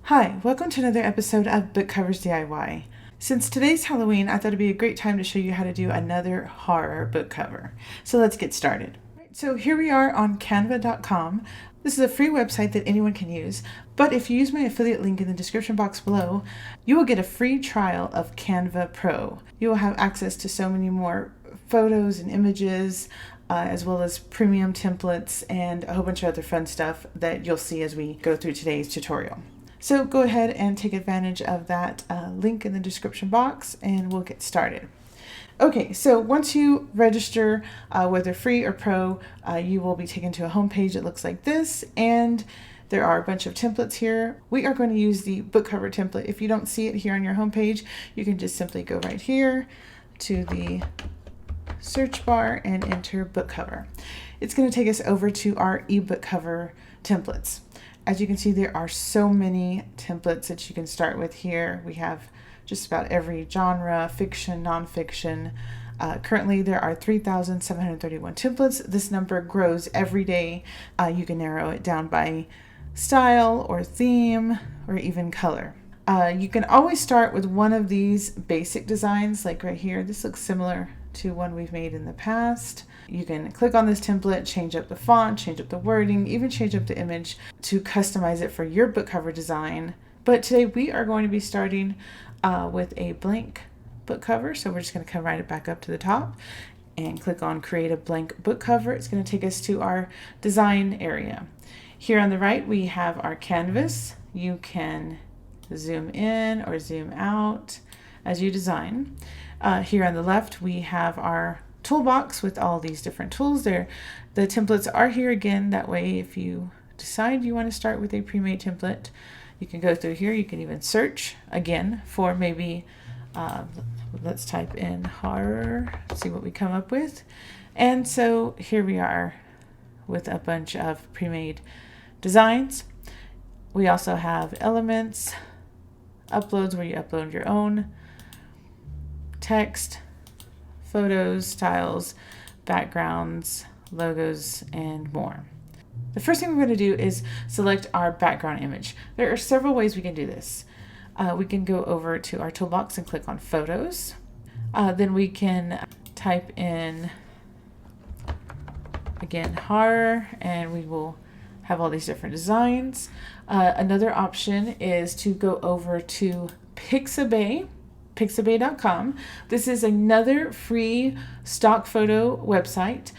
Hi, welcome to another episode of Book Covers DIY. Since today's Halloween, I thought it'd be a great time to show you how to do another horror book cover. So let's get started. So here we are on canva.com. This is a free website that anyone can use, but if you use my affiliate link in the description box below, you will get a free trial of Canva Pro. You will have access to so many more photos and images, as well as premium templates and a whole bunch of other fun stuff that you'll see as we go through today's tutorial. So go ahead and take advantage of that link in the description box and we'll get started. Okay, so once you register, whether free or pro, you will be taken to a home page that looks like this, and there are a bunch of templates here. We are going to use the book cover template. If you don't see it here on your home page, you can just simply go right here to the search bar and enter book cover. It's going to take us over to our ebook cover templates. As you can see, there are so many templates that you can start with here. We have just about every genre, fiction, nonfiction. Currently, there are 3,731 templates. This number grows every day. You can narrow it down by style or theme or even color. You can always start with one of these basic designs, like right here. This looks similar to one we've made in the past. You can click on this template, change up the font, change up the wording, even change up the image to customize it for your book cover design. But today we are going to be starting with a blank book cover. So we're just going to come right back up to the top and click on create a blank book cover. It's going to take us to our design area. Here on the right, we have our canvas. You can zoom in or zoom out as you design. Here on the left, we have our toolbox with all these different tools there. The templates are here again. That way, if you decide you want to start with a pre-made template, you can go through here. You can even search again for maybe, let's type in horror, see what we come up with. And so here we are with a bunch of pre-made designs. We also have elements, uploads where you upload your own text, photos, styles, backgrounds, logos, and more. The first thing we're going to do is select our background image. There are several ways we can do this. We can go over to our toolbox and click on photos. Then we can type in, again, horror, and we will have all these different designs. Another option is to go over to Pixabay.com. This is another free stock photo website.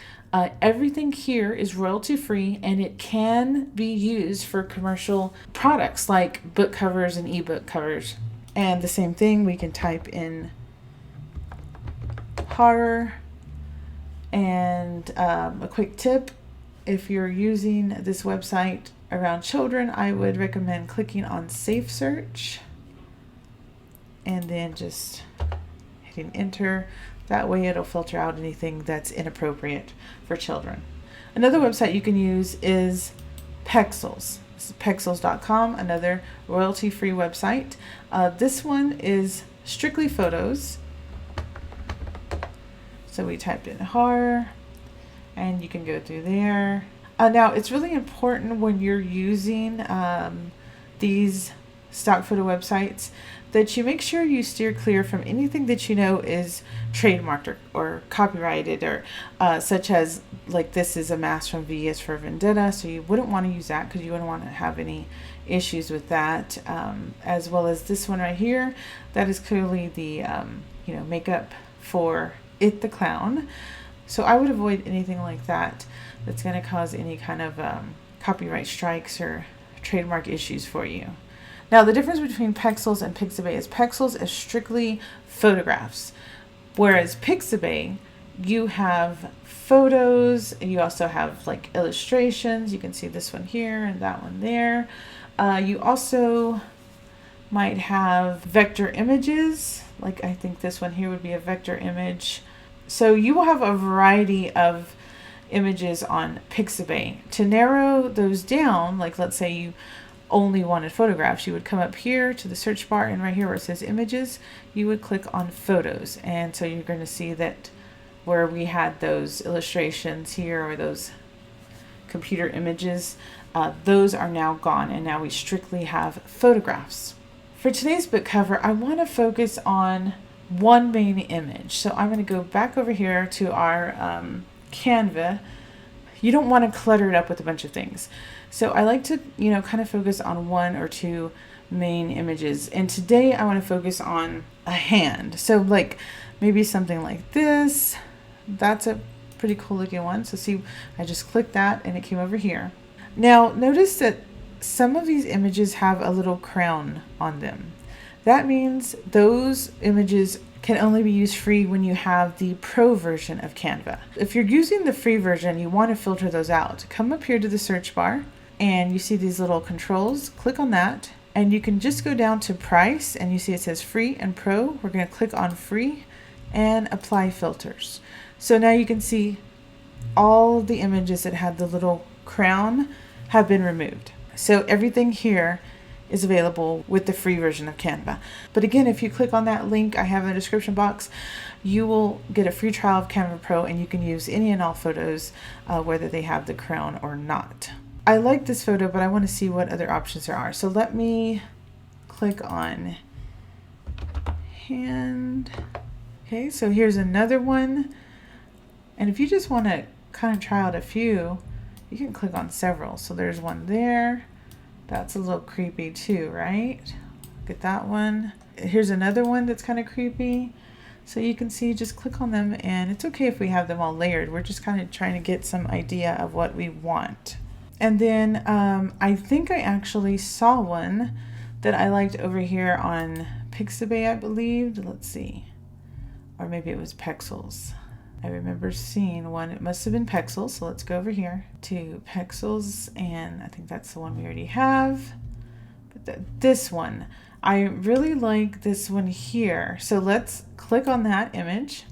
Everything here is royalty free and it can be used for commercial products like book covers and ebook covers. And the same thing, we can type in horror. And a quick tip, if you're using this website around children, I would recommend clicking on Safe Search and then just hitting enter. That way it'll filter out anything that's inappropriate for children. Another website you can use is Pexels. This is Pexels.com, another royalty-free website. This one is strictly photos. So we typed in horror and you can go through there. Now it's really important when you're using these stock photo websites that you make sure you steer clear from anything that you know is trademarked or copyrighted, or such as, like, this is a mask from V as for Vendetta, so you wouldn't want to use that because you wouldn't want to have any issues with that, as well as this one right here. That is clearly the makeup for It the Clown. So I would avoid anything like that that's going to cause any kind of copyright strikes or trademark issues for you. Now, the difference between Pexels and Pixabay is Pexels is strictly photographs, whereas Pixabay, you have photos, and you also have like illustrations. You can see this one here and that one there. You also might have vector images, like I think this one here would be a vector image. So you will have a variety of images on Pixabay. To narrow those down, like let's say you only wanted photographs, you would come up here to the search bar, and right here where it says images, you would click on photos. And so you're going to see that where we had those illustrations here or those computer images, those are now gone, and now we strictly have photographs. For today's book cover, I want to focus on one main image. So I'm going to go back over here to our Canva. You don't want to clutter it up with a bunch of things. So I like to, kind of focus on one or two main images. And today I want to focus on a hand. So like maybe something like this. That's a pretty cool looking one. So see, I just clicked that and it came over here. Now notice that some of these images have a little crown on them. That means those images can only be used free when you have the pro version of Canva. If you're using the free version, you want to filter those out. Come up here to the search bar and you see these little controls. Click on that and you can just go down to price and you see it says free and pro. We're going to click on free and apply filters. So now you can see all the images that had the little crown have been removed. So everything here is available with the free version of Canva. But again, if you click on that link I have in the description box, you will get a free trial of Canva Pro and you can use any and all photos, whether they have the crown or not. I like this photo, but I want to see what other options there are. So let me click on hand. Okay, so here's another one. And if you just want to kind of try out a few, you can click on several. So there's one there. That's a little creepy too, right? Look at that one. Here's another one that's kind of creepy. So you can see, just click on them, and it's okay if we have them all layered. We're just kind of trying to get some idea of what we want. And then I think I actually saw one that I liked over here on Pixabay, I believe. Let's see. Or maybe it was Pexels. I remember seeing one. It must have been Pexels. So let's go over here to Pexels, and I think that's the one we already have. But this one, I really like this one here. So let's click on that image,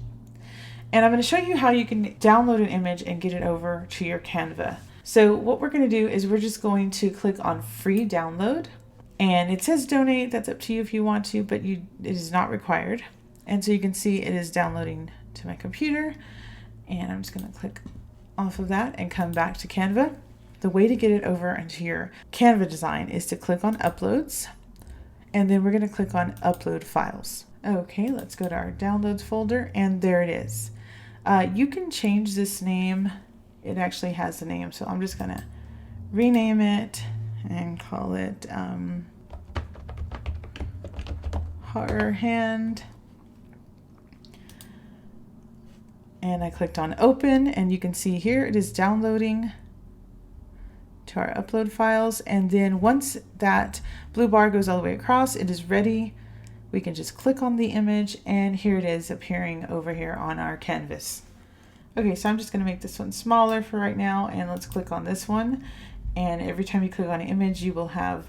and I'm going to show you how you can download an image and get it over to your Canva. So what we're going to do is we're just going to click on free download, and it says donate. That's up to you if you want to, but it is not required. And so you can see it is downloading to my computer, and I'm just going to click off of that and come back to Canva. The way to get it over into your Canva design is to click on uploads, and then we're going to click on upload files. Okay, let's go to our downloads folder, and there it is. You can change this name. It actually has the name, so I'm just going to rename it and call it horror hand. And I clicked on open, and you can see here it is downloading to our upload files. And then once that blue bar goes all the way across, it is ready. We can just click on the image, and here it is appearing over here on our canvas. Okay, so I'm just going to make this one smaller for right now, and let's click on this one. And every time you click on an image, you will have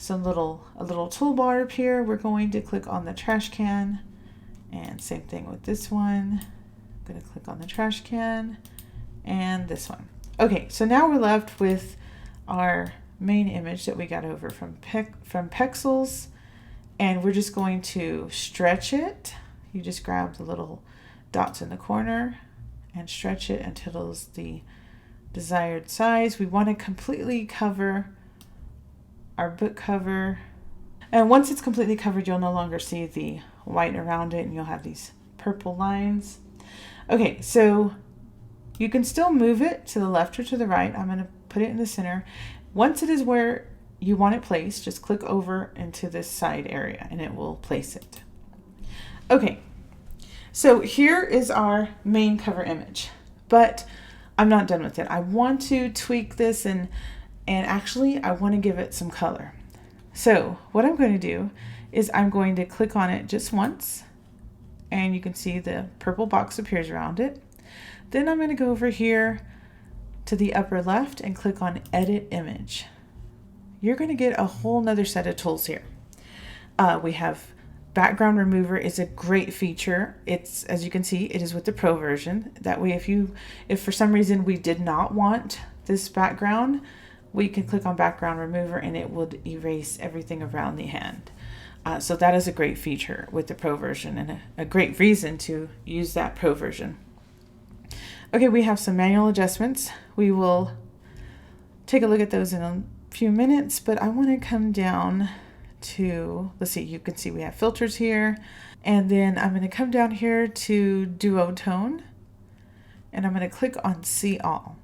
a little toolbar appear. We're going to click on the trash can, and same thing with this one. I'm going to click on the trash can and this one. Okay, so now we're left with our main image that we got over from Pexels, and we're just going to stretch it. You just grab the little dots in the corner and stretch it until it's the desired size. We want to completely cover our book cover, and once it's completely covered, you'll no longer see the white around it, and you'll have these purple lines. Okay, so you can still move it to the left or to the right. I'm going to put it in the center. Once it is where you want it placed, just click over into this side area and it will place it. Okay, so here is our main cover image, but I'm not done with it. I want to tweak this, and actually I want to give it some color. So what I'm going to do is I'm going to click on it just once, and you can see the purple box appears around it. Then I'm going to go over here to the upper left and click on Edit Image. You're going to get a whole nother set of tools here. We have Background Remover is a great feature. It's, as you can see, it is with the Pro version. That way, if for some reason we did not want this background, we can click on Background Remover and it would erase everything around the hand. So that is a great feature with the Pro version, and a great reason to use that Pro version. Okay, we have some manual adjustments. We will take a look at those in a few minutes, but I want to come down to, let's see, you can see we have filters here, and then I'm going to come down here to duotone, and I'm going to click on see all.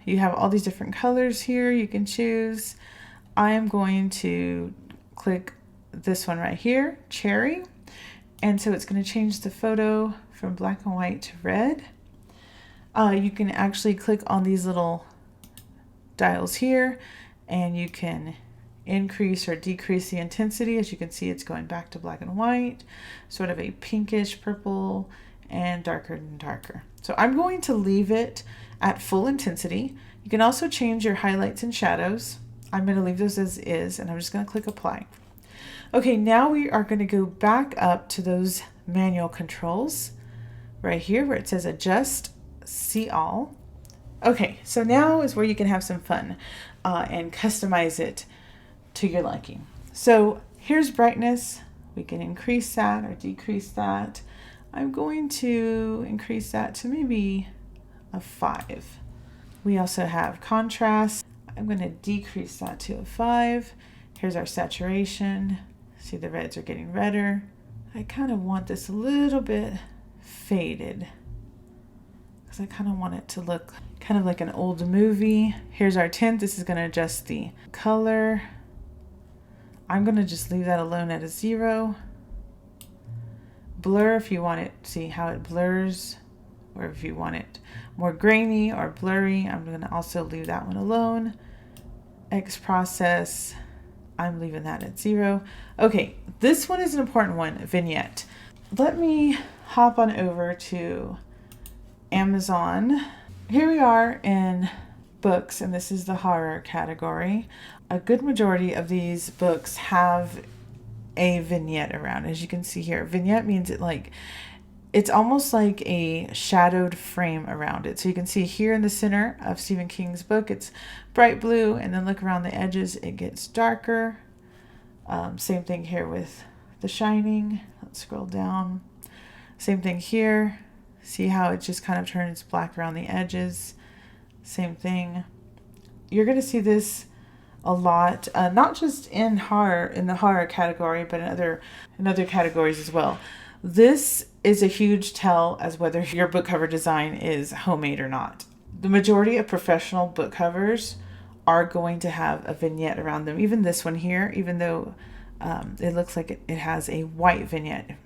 You have all these different colors here you can choose. I am going to click this one right here, cherry, and so it's going to change the photo from black and white to red. You can actually click on these little dials here, and you can increase or decrease the intensity. As you can see, it's going back to black and white, sort of a pinkish purple, and darker and darker. So I'm going to leave it at full intensity. You can also change your highlights and shadows. I'm going to leave those as is, and I'm just going to click apply. Okay, now we are going to go back up to those manual controls right here where it says adjust, see all. Okay, so now is where you can have some fun and customize it to your liking. So here's brightness. We can increase that or decrease that. I'm going to increase that to maybe a 5. We also have contrast. I'm going to decrease that to a 5. Here's our saturation. See, the reds are getting redder. I kind of want this a little bit faded because I kind of want it to look kind of like an old movie. Here's our tint. This is going to adjust the color. I'm going to just leave that alone at a 0. Blur, if you want it, see how it blurs, or if you want it more grainy or blurry, I'm going to also leave that one alone. X process, I'm leaving that at 0. Okay, this one is an important one, vignette. Let me hop on over to Amazon. Here we are in books, and this is the horror category. A good majority of these books have a vignette around. As you can see here, vignette means it's almost like a shadowed frame around it. So you can see here in the center of Stephen King's book, it's bright blue, and then look around the edges, it gets darker. Same thing here with The Shining. Let's scroll down. Same thing here. See how it just kind of turns black around the edges. Same thing. You're going to see this a lot, not just in the horror category, but in other categories as well. This is a huge tell as whether your book cover design is homemade or not. The majority of professional book covers are going to have a vignette around them. Even this one here, even though it looks like it has a white vignette,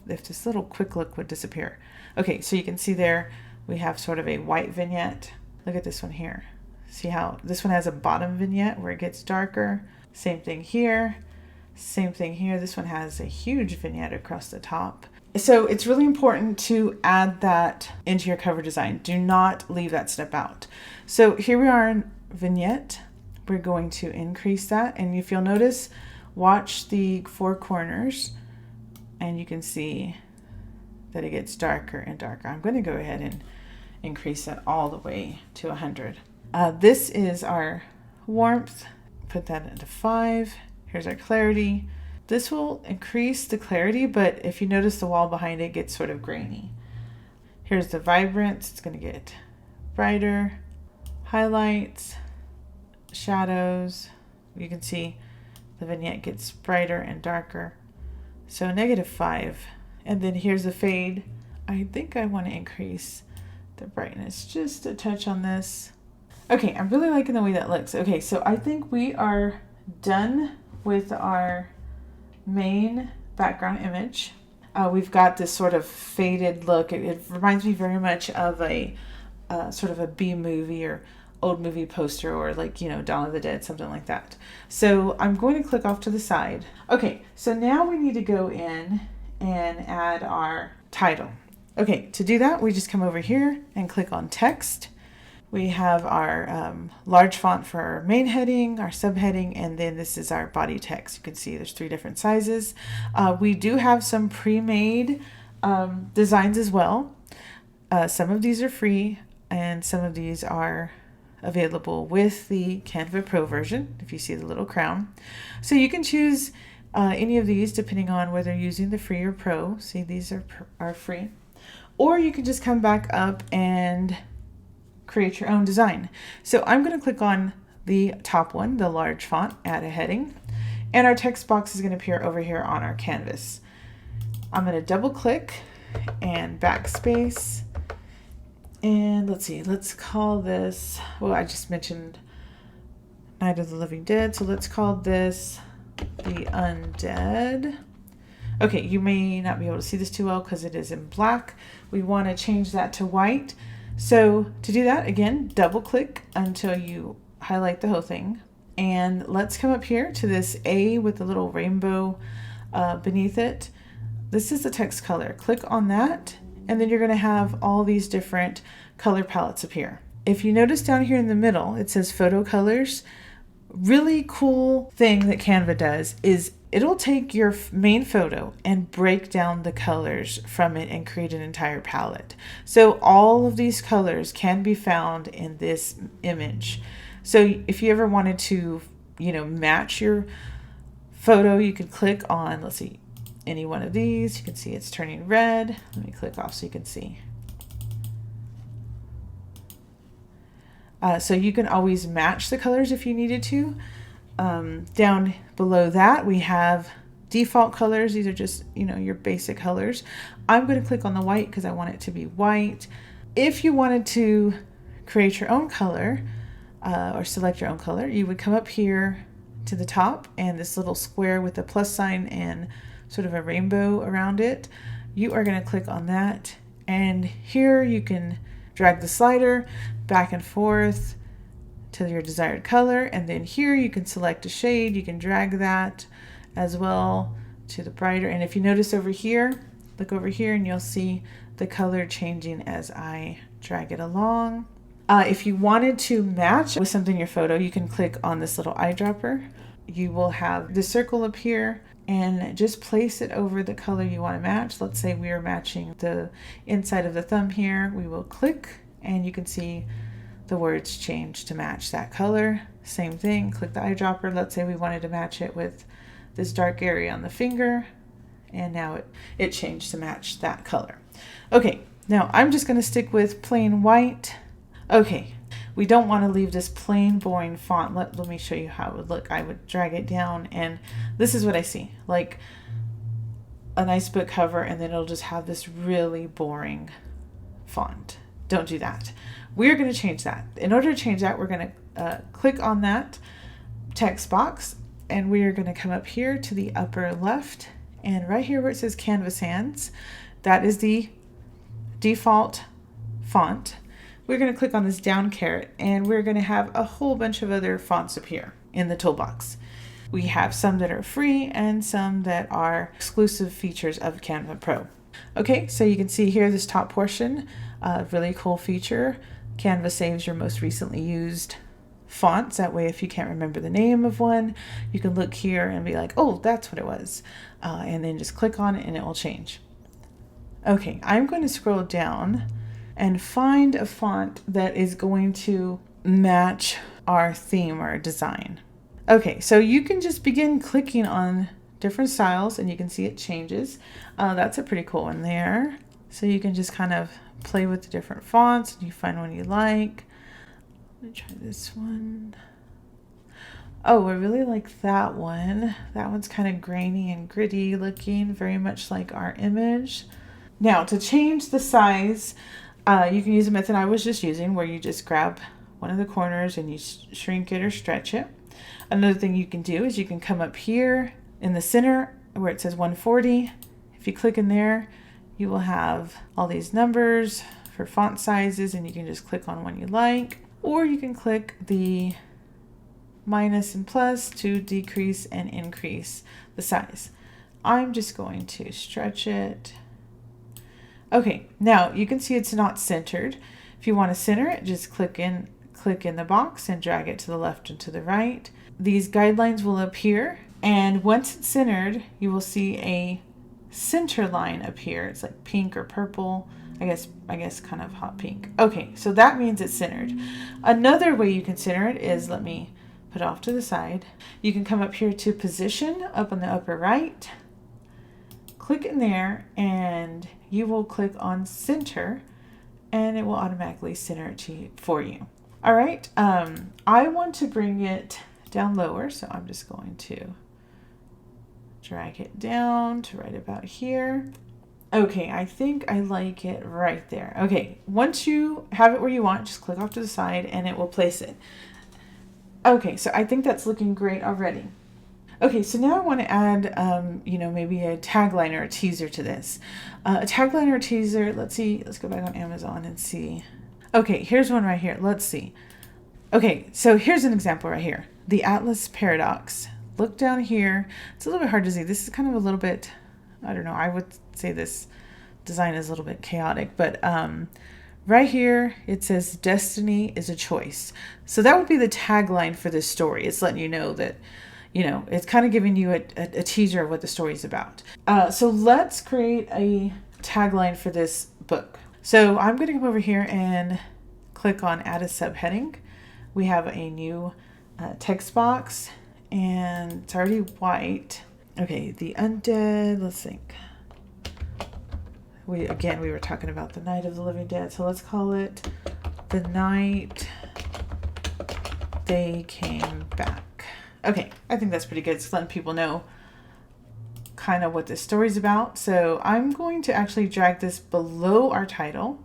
if this little quick look would disappear. Okay, so you can see there we have sort of a white vignette. Look at this one here. See how this one has a bottom vignette where it gets darker. Same thing here. Same thing here. This one has a huge vignette across the top. So it's really important to add that into your cover design. Do not leave that step out. So here we are in vignette. We're going to increase that. And if you'll notice, watch the 4 corners and you can see that it gets darker and darker. I'm going to go ahead and increase that all the way to 100. This is our warmth. Put that into 5. Here's our clarity. This will increase the clarity, but if you notice the wall behind it gets sort of grainy. Here's the vibrance. It's going to get brighter. Highlights, shadows. You can see the vignette gets brighter and darker. So -5. And then here's the fade. I think I want to increase the brightness just a touch on this. Okay, I'm really liking the way that looks. Okay, so I think we are done with our main background image. We've got this sort of faded look. It reminds me very much of a sort of a B movie or old movie poster, or like, Dawn of the Dead, something like that. So I'm going to click off to the side. Okay, so now we need to go in and add our title. Okay, to do that, we just come over here and click on text. We have our large font for our main heading, our subheading, and then this is our body text. You can see there's 3 different sizes. We do have some pre-made designs as well. Some of these are free and some of these are available with the Canva Pro version, if you see the little crown. So you can choose any of these depending on whether you're using the free or pro. See, these are free. Or you can just come back up and create your own design. So I'm going to click on the top one, the large font, add a heading, and our text box is going to appear over here on our canvas. I'm going to double click and backspace, and let's see, let's call this, well, I just mentioned Night of the Living Dead, so let's call this the Undead. Okay, you may not be able to see this too well because it is in black. We want to change that to white. So to do that, again, double click until you highlight the whole thing. And let's come up here to this A with the little rainbow beneath it. This is the text color. Click on that, and then you're going to have all these different color palettes appear. If you notice down here in the middle, it says photo colors. Really cool thing that Canva does is it'll take your main photo and break down the colors from it and create an entire palette. So all of these colors can be found in this image. So if you ever wanted to, match your photo, you could click on, let's see, any one of these. You can see it's turning red. Let me click off so you can see. So you can always match the colors if you needed to. Down below that, we have default colors. These are just, your basic colors. I'm going to click on the white because I want it to be white. If you wanted to create your own color or select your own color, you would come up here to the top, and this little square with a plus sign and sort of a rainbow around it, you are going to click on that. And here you can drag the slider back and forth to your desired color, and then here you can select a shade. You can drag that as well to the brighter, and if you notice over here, look over here and you'll see the color changing as I drag it along. If you wanted to match with something in your photo, you can click on this little eyedropper. You will have the circle appear, and just place it over the color you want to match. Let's say we are matching the inside of the thumb here. We will click, and you can see the words change to match that color. Same thing, click the eyedropper. Let's say we wanted to match it with this dark area on the finger, and now it changed to match that color. Okay, now I'm just going to stick with plain white. Okay, we don't want to leave this plain boring font. Let me show you how it would look. I would drag it down, and this is what I see, like a nice book cover, and then it'll just have this really boring font. Don't do that. We're going to change that. In order to change that, we're going to click on that text box, and we are going to come up here to the upper left, and right here where it says Canvas Hands, that is the default font. We're going to click on this down caret, and we're going to have a whole bunch of other fonts appear in the toolbox. We have some that are free and some that are exclusive features of Canva Pro. Okay, so you can see here this top portion, really cool feature. Canva saves your most recently used fonts. That way, if you can't remember the name of one, you can look here and be like, oh, that's what it was. And then just click on it and it will change. Okay, I'm going to scroll down and find a font that is going to match our theme or design. Okay, so you can just begin clicking on different styles and you can see it changes. That's a pretty cool one there. So you can just kind of play with the different fonts and you find one you like. Let me try this one. Oh, I really like that one. That one's kind of grainy and gritty looking, very much like our image. Now to change the size, you can use a method I was just using where you just grab one of the corners and you shrink it or stretch it. Another thing you can do is you can come up here in the center where it says 140. If you click in there, you will have all these numbers for font sizes, and you can just click on one you like, or you can click the minus and plus to decrease and increase the size. I'm just going to stretch it. Okay, now you can see it's not centered. If you want to center it, just click in the box and drag it to the left and to the right. These guidelines will appear, and once it's centered, you will see a center line appear. It's like pink or purple. I guess kind of hot pink. Okay, so that means it's centered. Another way you can center it is, let me put it off to the side. You can come up here to position up on the upper right. Click in there and you will click on center and it will automatically center it for you. All right, I want to bring it down lower, so I'm just going to drag it down to right about here. Okay, I think I like it right there. Okay, once you have it where you want, just click off to the side and it will place it. Okay, so I think that's looking great already. Okay, so now I want to add, maybe a tagline or a teaser to this. A tagline or a teaser, let's see, let's go back on Amazon and see. Okay, here's one right here. Let's see. Okay, so here's an example right here. The Atlas Paradox. Look down here. It's a little bit hard to see. This is kind of a little bit, I don't know, I would say this design is a little bit chaotic, but right here it says destiny is a choice. So that would be the tagline for this story. It's letting you know that, it's kind of giving you a teaser of what the story is about. So let's create a tagline for this book. So I'm going to come over here and click on add a subheading. We have a new text box and it's already white. Okay, the undead, let's think. We were talking about the Night of the Living Dead, so let's call it The Night They Came Back. Okay, I think that's pretty good. It's letting people know kind of what this story's about. So I'm going to actually drag this below our title.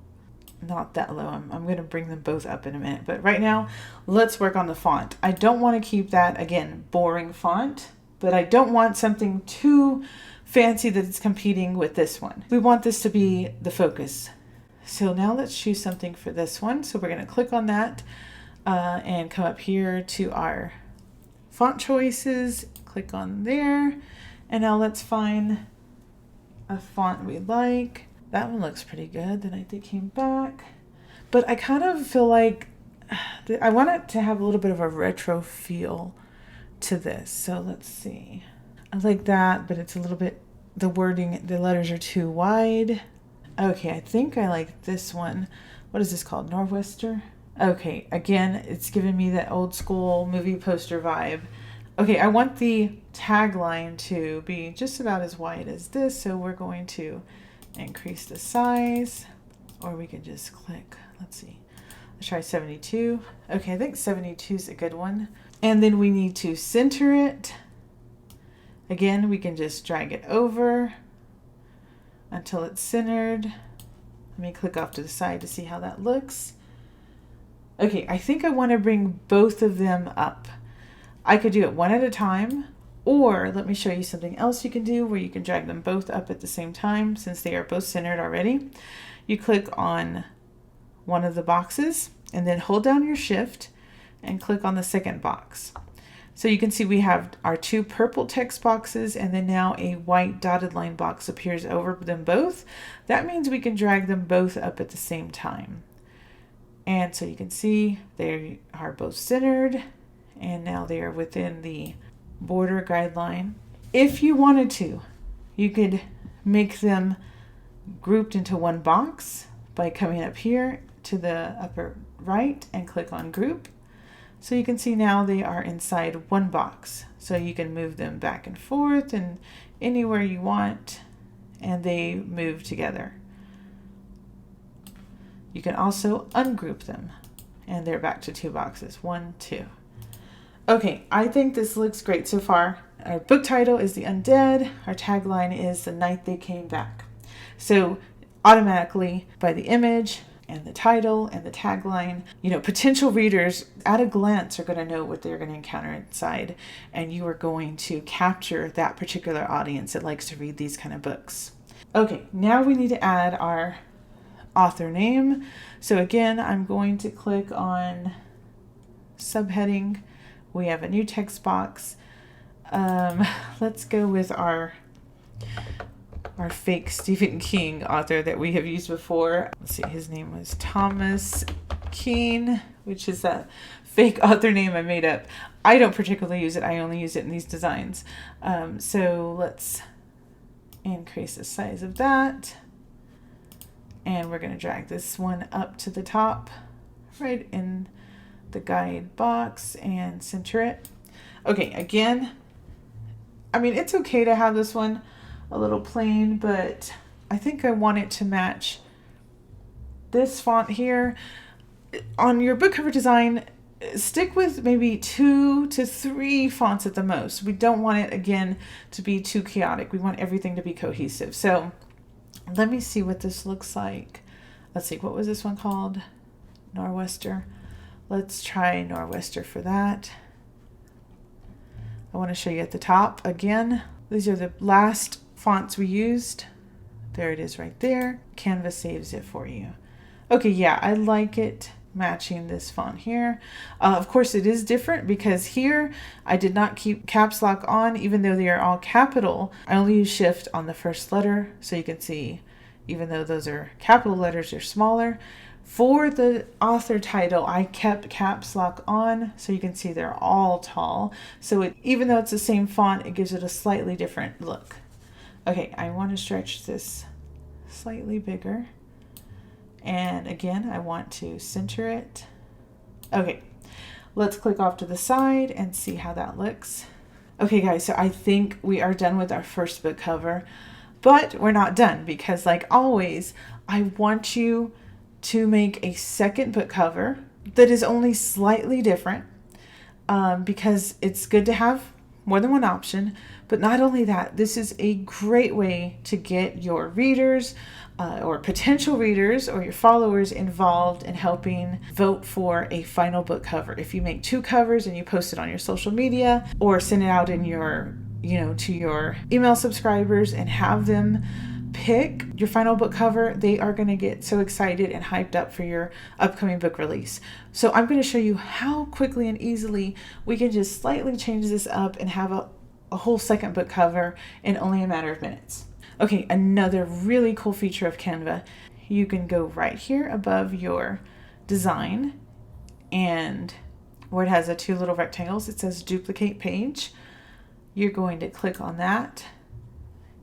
Not that low. I'm going to bring them both up in a minute. But right now, let's work on the font. I don't want to keep that, again, boring font, but I don't want something too fancy that it's competing with this one. We want this to be the focus. So now let's choose something for this one. So we're going to click on that and come up here to our font choices, click on there, and now let's find a font we like. That one looks pretty good. The Night They Came Back. But I kind of feel like I want it to have a little bit of a retro feel to this. So let's see. I like that, but it's a little bit, the wording, the letters are too wide. Okay, I think I like this one. What is this called? Northwester? Okay, again, it's giving me that old school movie poster vibe. Okay, I want the tagline to be just about as wide as this, so we're going to increase the size, or we can just click, let's see, let's try 72. Okay, I think 72 is a good one. And then we need to center it. Again, we can just drag it over until it's centered. Let me click off to the side to see how that looks. Okay, I think I want to bring both of them up. I could do it one at a time, or let me show you something else you can do where you can drag them both up at the same time since they are both centered already. You click on one of the boxes and then hold down your shift and click on the second box. So you can see we have our two purple text boxes and then now a white dotted line box appears over them both. That means we can drag them both up at the same time. And so you can see they are both centered and now they are within the border guideline. If you wanted to, you could make them grouped into one box by coming up here to the upper right and click on group. So you can see now they are inside one box. So you can move them back and forth and anywhere you want and they move together. You can also ungroup them and they're back to two boxes, 1, 2. Okay, I think this looks great so far. Our book title is The Undead. Our tagline is The Night They Came Back. So automatically by the image and the title and the tagline, potential readers at a glance are going to know what they're going to encounter inside. And you are going to capture that particular audience that likes to read these kind of books. Okay, now we need to add our author name. So again, I'm going to click on subheading. We have a new text box. Let's go with our fake Stephen King author that we have used before. Let's see, his name was Thomas Keane, which is a fake author name I made up. I don't particularly use it. I only use it in these designs. So let's increase the size of that. And we're going to drag this one up to the top, right in the guide box and center it. Okay, again, I mean, it's okay to have this one a little plain, but I think I want it to match this font here. on your book cover design, stick with maybe 2 to 3 fonts at the most. We don't want it, again, to be too chaotic. We want everything to be cohesive. So let me see what this looks like. Let's see, what was this one called? Nor'wester. Let's try Nor'wester for that. I want to show you at the top again. These are the last fonts we used. There it is right there. Canva saves it for you. Okay, yeah, I like it matching this font here. Of course, it is different because here I did not keep caps lock on, even though they are all capital. I only use shift on the first letter, so you can see, even though those are capital letters, they're smaller. For the author title, I kept caps lock on, so you can see they're all tall. So even though it's the same font, it gives it a slightly different look. Okay, I want to stretch this slightly bigger. And again, I want to center it. Okay, let's click off to the side and see how that looks. Okay guys, so I think we are done with our first book cover, but we're not done because, like always, I want you to make a second book cover that is only slightly different, because it's good to have more than one option. But not only that, this is a great way to get your readers or potential readers or your followers involved in helping vote for a final book cover. If you make 2 covers and you post it on your social media or send it out in your, to your email subscribers and have them pick your final book cover, they are going to get so excited and hyped up for your upcoming book release. So I'm going to show you how quickly and easily we can just slightly change this up and have a whole second book cover in only a matter of minutes. Okay, another really cool feature of Canva, you can go right here above your design, and where it has the 2 little rectangles, it says duplicate page. You're going to click on that,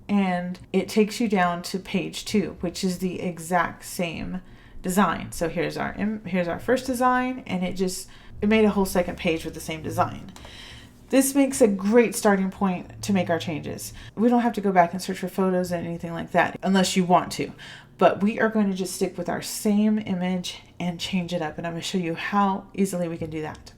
and it takes you down to page 2, which is the exact same design. So here's our first design, and it made a whole second page with the same design. This makes a great starting point to make our changes. We don't have to go back and search for photos and anything like that unless you want to, but we are going to just stick with our same image and change it up, and I'm going to show you how easily we can do that.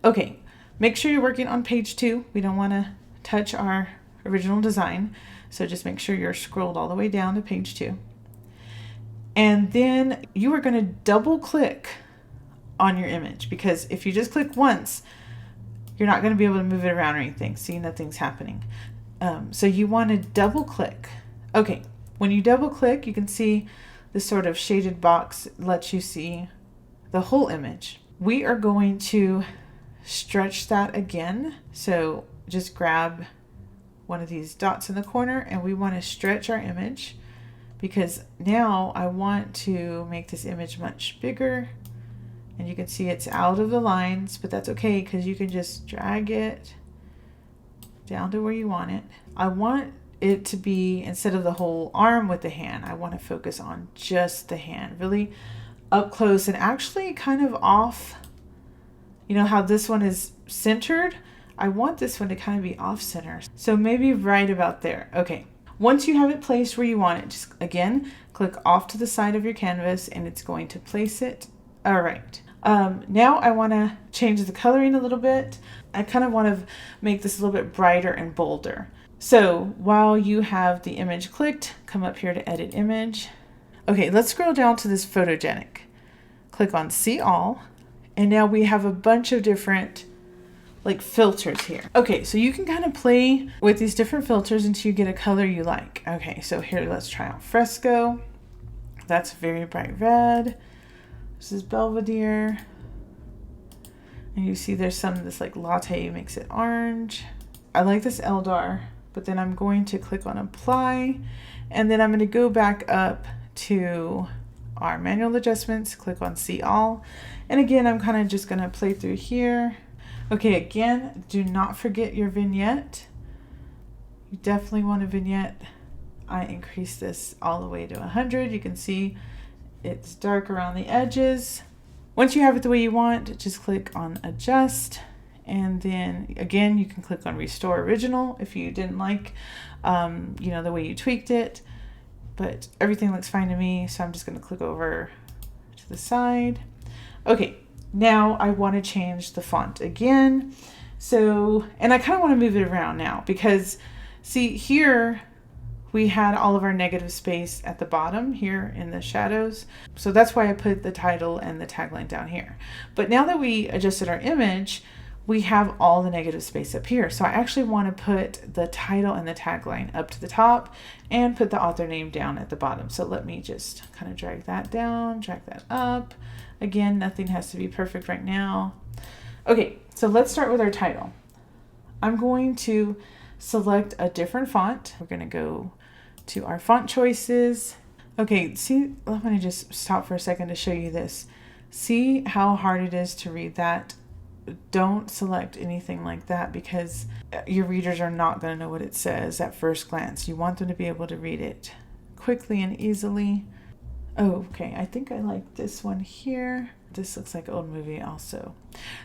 Okay, make sure you're working on page 2. We don't want to touch our original design, so just make sure you're scrolled all the way down to page 2. And then you are going to double click on your image, because if you just click once, you're not going to be able to move it around or anything. See, nothing's happening. So you want to double click. Okay, when you double click, you can see this sort of shaded box lets you see the whole image. We are going to stretch that again. So just grab one of these dots in the corner, and we want to stretch our image, because now I want to make this image much bigger. And you can see it's out of the lines, but that's okay because you can just drag it down to where you want it. I want it to be, instead of the whole arm with the hand, I want to focus on just the hand, really up close and actually kind of off. You know how this one is centered? I want this one to kind of be off center. So maybe right about there. Okay. Once you have it placed where you want it, just again, click off to the side of your canvas and it's going to place it. All right. Now I want to change the coloring a little bit. I kind of want to make this a little bit brighter and bolder. So while you have the image clicked, come up here to edit image. Okay, let's scroll down to this photogenic. Click on see all. And now we have a bunch of different filters here. Okay, so you can kind of play with these different filters until you get a color you like. Okay, so here, let's try out fresco. That's very bright red. This is Belvedere. And you see there's some, this latte makes it orange. I like this Eldar, but then I'm going to click on apply. And then I'm going to go back up to our manual adjustments, click on see all. And again, I'm kind of just going to play through here. Okay, again, do not forget your vignette. You definitely want a vignette. I increased this all the way to 100. You can see it's dark around the edges. Once you have it the way you want, just click on adjust. And then again, you can click on restore original if you didn't like, the way you tweaked it, but everything looks fine to me. So I'm just going to click over to the side. Okay, now I want to change the font again. So, and I kind of want to move it around now because see here we had all of our negative space at the bottom here in the shadows. So that's why I put the title and the tagline down here. But now that we adjusted our image, we have all the negative space up here. So I actually want to put the title and the tagline up to the top and put the author name down at the bottom. So let me just kind of drag that down, drag that up. Again, nothing has to be perfect right now. Okay, so let's start with our title. I'm going to select a different font. We're going to go to our font choices. Okay, see, I'm going to just stop for a second to show you this. See how hard it is to read that? Don't select anything like that because your readers are not going to know what it says at first glance. You want them to be able to read it quickly and easily. Oh, okay, I think I like this one here. This looks like an old movie also.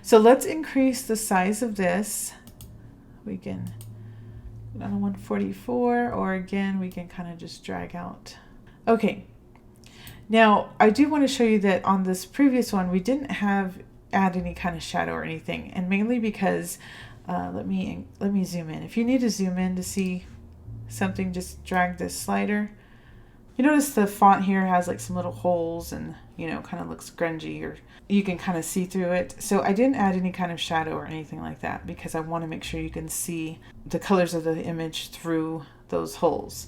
So let's increase the size of this. We can on a 144, or again, we can kind of just drag out. Okay, now I do want to show you that on this previous one, we didn't add any kind of shadow or anything, and mainly because, let me zoom in. If you need to zoom in to see something, just drag this slider. You notice the font here has like some little holes and, you know, kind of looks grungy, or you can kind of see through it. So I didn't add any kind of shadow or anything like that because I want to make sure you can see the colors of the image through those holes.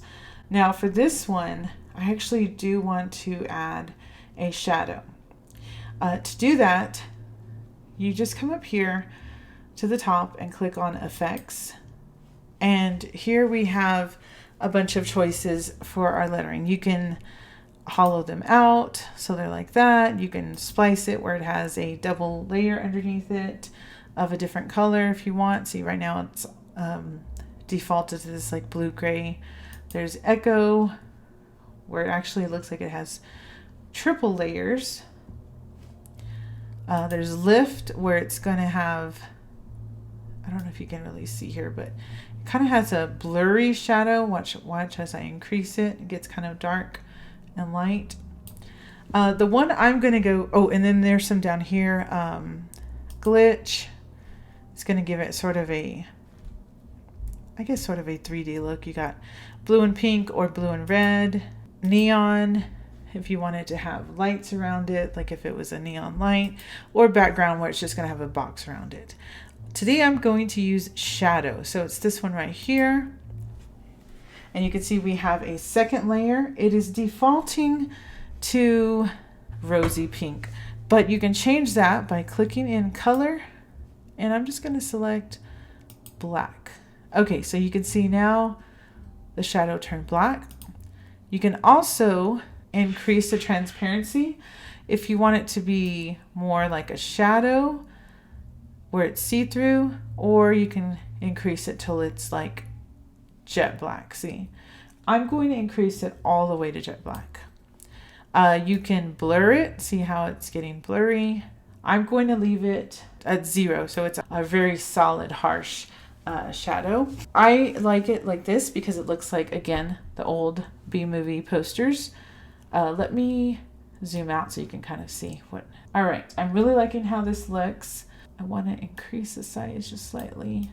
Now for this one, I actually do want to add a shadow. To do that, you just come up here to the top and click on Effects. And here we have a bunch of choices for our lettering. You can hollow them out so they're like that. You can splice it where it has a double layer underneath it of a different color if you want. See, right now it's defaulted to this like blue gray. There's Echo, where it actually looks like it has triple layers. There's Lift, where it's going to have, I don't know if you can really see here, but it kind of has a blurry shadow. Watch as I increase it. It gets kind of dark and light. The one I'm going to go, oh, and then there's some down here. Glitch. It's going to give it sort of a, I guess sort of a 3D look. You got blue and pink or blue and red. Neon, if you wanted to have lights around it, like if it was a neon light, or background where it's just going to have a box around it. Today I'm going to use shadow. So it's this one right here. And you can see we have a second layer. It is defaulting to rosy pink, but you can change that by clicking in color. And I'm just going to select black. Okay, so you can see now the shadow turned black. You can also increase the transparency if you want it to be more like a shadow where it's see-through, or you can increase it till it's like jet black. See, I'm going to increase it all the way to jet black. You can blur it. See how it's getting blurry. I'm going to leave it at 0, so it's a very solid, harsh shadow. I like it like this because it looks like, again, the old B-movie posters. Let me zoom out so you can kind of see what. All right, I'm really liking how this looks. I want to increase the size just slightly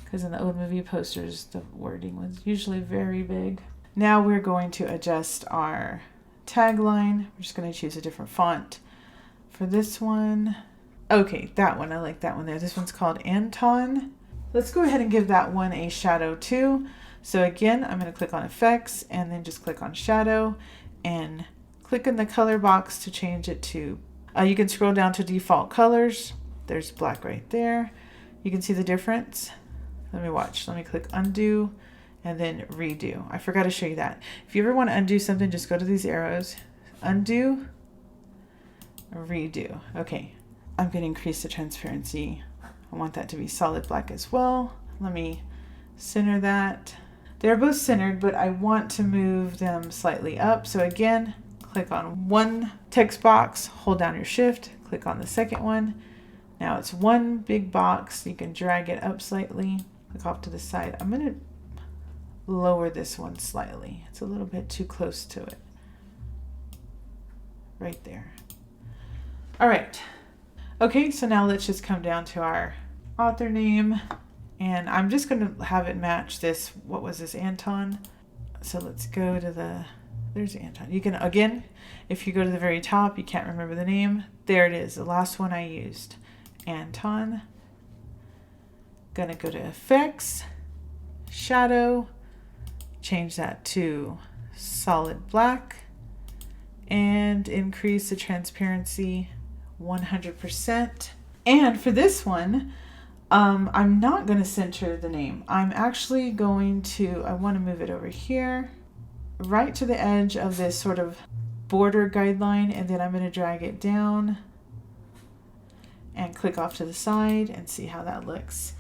because in the old movie posters, the wording was usually very big. Now we're going to adjust our tagline. We're just going to choose a different font for this one. Okay, that one, I like that one there. This one's called Anton. Let's go ahead and give that one a shadow too. So again, I'm going to click on Effects and then just click on Shadow and click in the color box to change it to, you can scroll down to default colors. There's black right there. You can see the difference. Let me click Undo and then Redo. I forgot to show you that. If you ever want to undo something, just go to these arrows. Undo, Redo. Okay, I'm going to increase the transparency. I want that to be solid black as well. Let me center that. They're both centered, but I want to move them slightly up. So again, click on one text box, hold down your shift, click on the second one. Now it's one big box. You can drag it up slightly, click off to the side. I'm going to lower this one slightly. It's a little bit too close to it. Right there. All right. Okay, so now let's just come down to our author name, and I'm just going to have it match this. What was this, Anton? So let's go to there's Anton. You can, again, if you go to the very top, you can't remember the name. There it is, the last one I used. Anton. Gonna go to Effects, Shadow, change that to solid black, and increase the transparency 100%. And for this one, I'm not going to center the name. I'm actually going to, I want to move it over here, right to the edge of this sort of border guideline, and then I'm going to drag it down and click off to the side and see how that looks.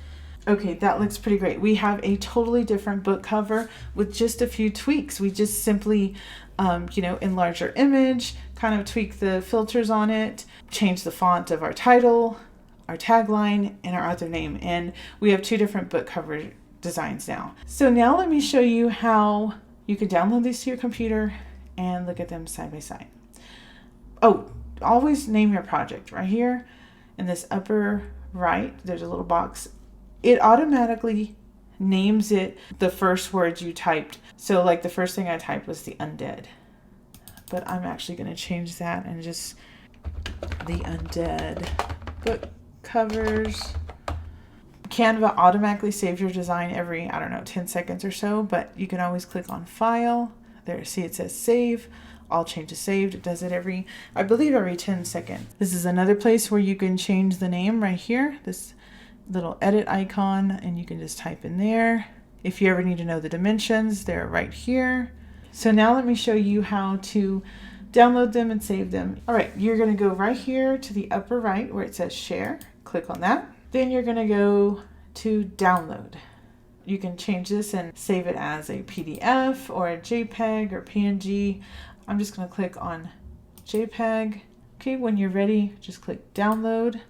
Okay, that looks pretty great. We have a totally different book cover with just a few tweaks. We just simply, enlarge our image, kind of tweak the filters on it, change the font of our title, our tagline, and our author name. And we have two different book cover designs now. So now let me show you how you can download these to your computer and look at them side by side. Oh, always name your project. Right here in this upper right, there's a little box. It automatically names it the first words you typed. So like the first thing I typed was the undead. But I'm actually going to change that and just the undead book covers. Canva automatically saves your design every, 10 seconds or so, but you can always click on File. There, see it says Save. All changes saved. It does it I believe every 10 seconds. This is another place where you can change the name right here. This little edit icon, and you can just type in there. If you ever need to know the dimensions, they're right here. So now let me show you how to download them and save them. All right, you're going to go right here to the upper right where it says Share. Click on that. Then you're going to go to Download. You can change this and save it as a PDF or a JPEG or PNG. I'm just going to click on JPEG. Okay, when you're ready, just click Download.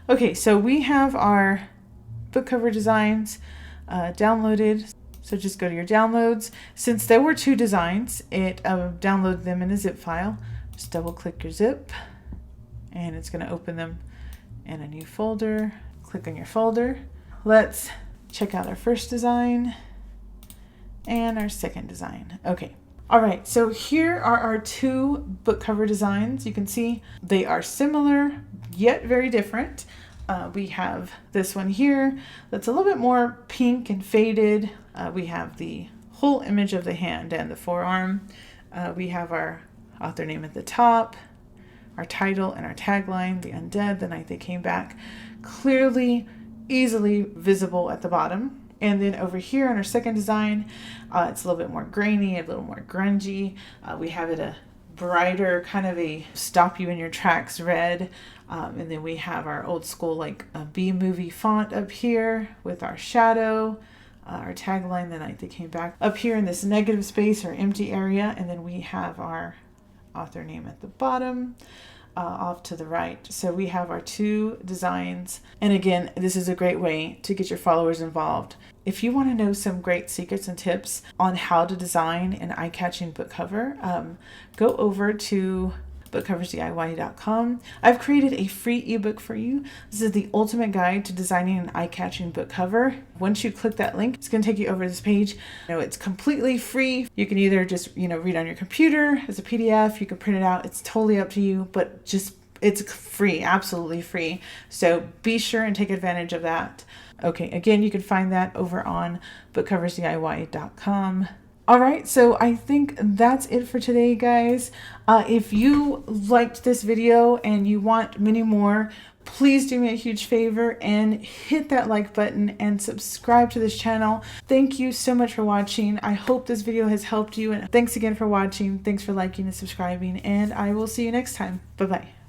Okay, so we have our book cover designs downloaded. So just go to your downloads. Since there were two designs, it downloaded them in a zip file. Just double click your zip and it's going to open them in a new folder. Click on your folder. Let's check out our first design and our second design. Okay. All right, so here are our two book cover designs. You can see they are similar, yet very different. We have this one here that's a little bit more pink and faded. We have the whole image of the hand and the forearm. We have our author name at the top, our title and our tagline, The Undead, The Night They Came Back, clearly, easily visible at the bottom. And then over here on our second design, it's a little bit more grainy, a little more grungy. We have it a brighter, kind of a stop you in your tracks red. And then we have our old school like a B-movie font up here with our shadow, our tagline, The Night They Came Back, up here in this negative space or empty area. And then we have our author name at the bottom. Off to the right. So we have our two designs. And again, this is a great way to get your followers involved. If you want to know some great secrets and tips on how to design an eye-catching book cover, go over to bookcoversdiy.com. I've created a free ebook for you. This is the ultimate guide to designing an eye-catching book cover. Once you click that link, it's going to take you over to this page. It's completely free. You can either just, read on your computer as a PDF. You can print it out. It's totally up to you, but it's free, absolutely free. So be sure and take advantage of that. Okay, again, you can find that over on bookcoversdiy.com. All right, so I think that's it for today, guys. If you liked this video and you want many more, please do me a huge favor and hit that like button and subscribe to this channel. Thank you so much for watching. I hope this video has helped you, and thanks again for watching. Thanks for liking and subscribing, and I will see you next time. Bye-bye.